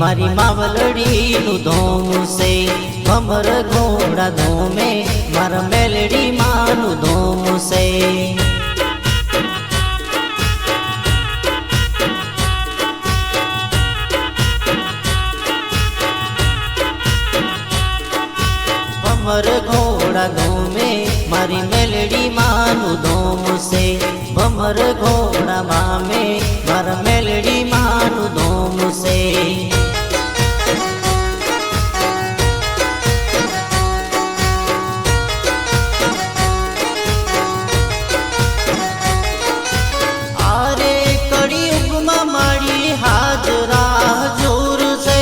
मारी मावलड़ी नु धोम से भमर घोड़ा धोमे मारा मेलड़ी मानु धोम से भमर घोड़ा धोमे मारी मेलड़ी मानु धोम से भमर घोड़ा मामे मारा मेलड़ी मानु धोम से आरे कड़ी उपमा मारी हाजरा जोर से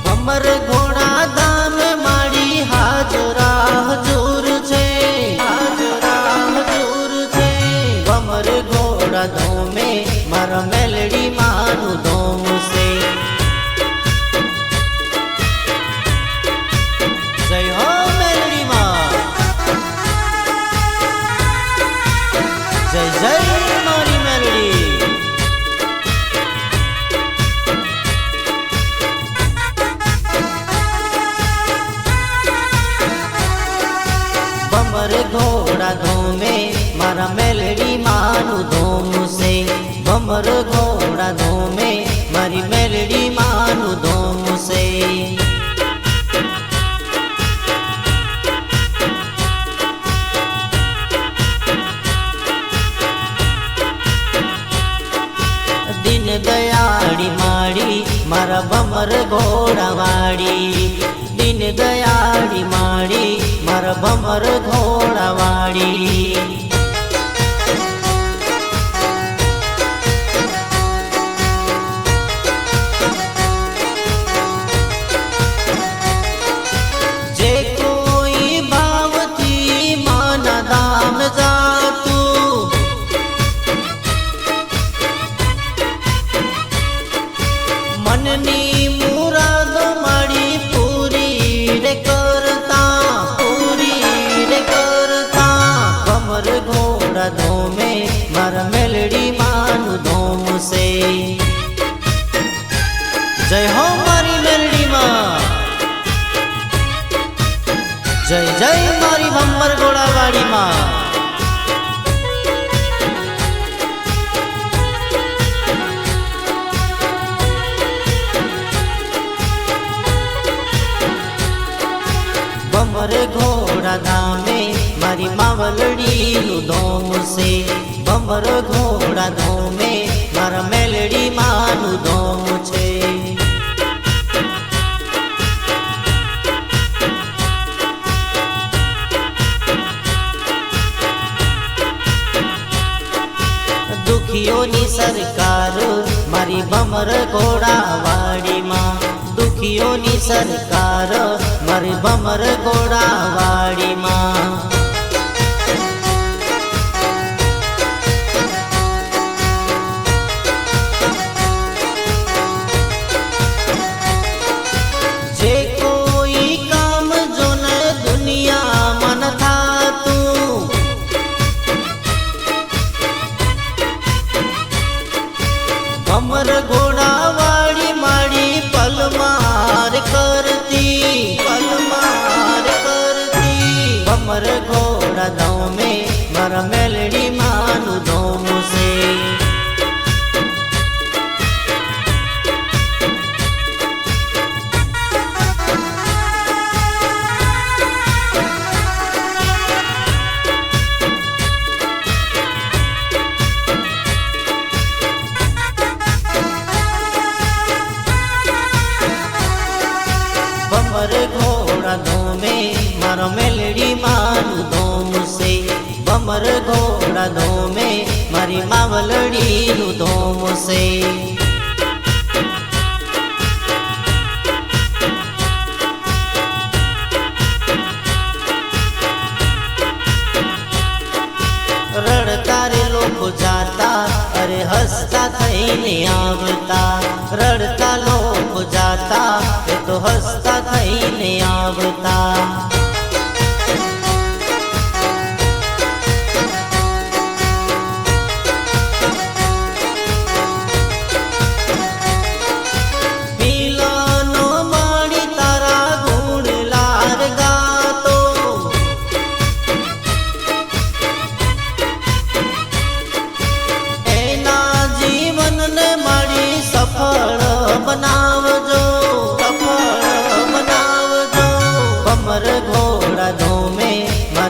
भमर घोड़ा धाम मारी हाजरा जोर छे हाजरा जोर छे भमर घोड़ा धोमे मारा मेलड़ी मानु धोम से जय हो मेलड़ी मां जय जय मारी मेलड़ी भमर घोड़ा धोमे मारा मेलड़ी मानु धोम से भमर घोड़ा धोमे मारी मेलड़ी मानु धोम से दिन दयाड़ी माड़ी मारा भमर घोड़ा वाड़ी दिन दयाड़ी माड़ी मारा भमर घोड़ा वाड़ी जे कोई भावती माना दाम जातू मननी मुराद माड़ी पूरी रे करता भमर घोड़ा धोमे मारा मेलड़ी मानु धोम से जय हो मारी मेलड़ी मां जय जय मारी भमर घोड़ा वाड़ी मां भमर घोड़ा धामे मारी मावलड़ी नु धोम से भमर घोड़ा धोमे मारा मेलड़ी मानु धोम छे दुखियोनी सरकार मारी भमर घोड़ा वाड़ी मां दुखियोनी सरकार मारी भमर घोड़ा वाड़ी मां जे कोई काम जो न दुनिया मन था तू भमर घोड़ा वाड़ी माड़ी पलमार करती भमर घोड़ा धोमे मारा मेलड़ी मानु धोम से भमर घोड़ा धोमे मारा मेलड़ी मानु धोम से भमर घोड़ा धोमे मारी मावलड़ी नु धोम से रड़ता रे लोग जाता अरे हंसता थईने आवता रड़ता लोग जाता तो हंसता थईने आवता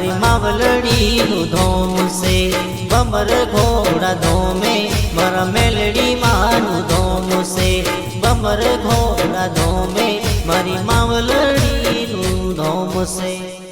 મારી માવલડીનું ધોમ છે બમર ઘોડા ધોમે મારા મેલડી માનું ધોમ છે બમર ઘોડા ધોમે મારી માવલડીનું ધોમ છે।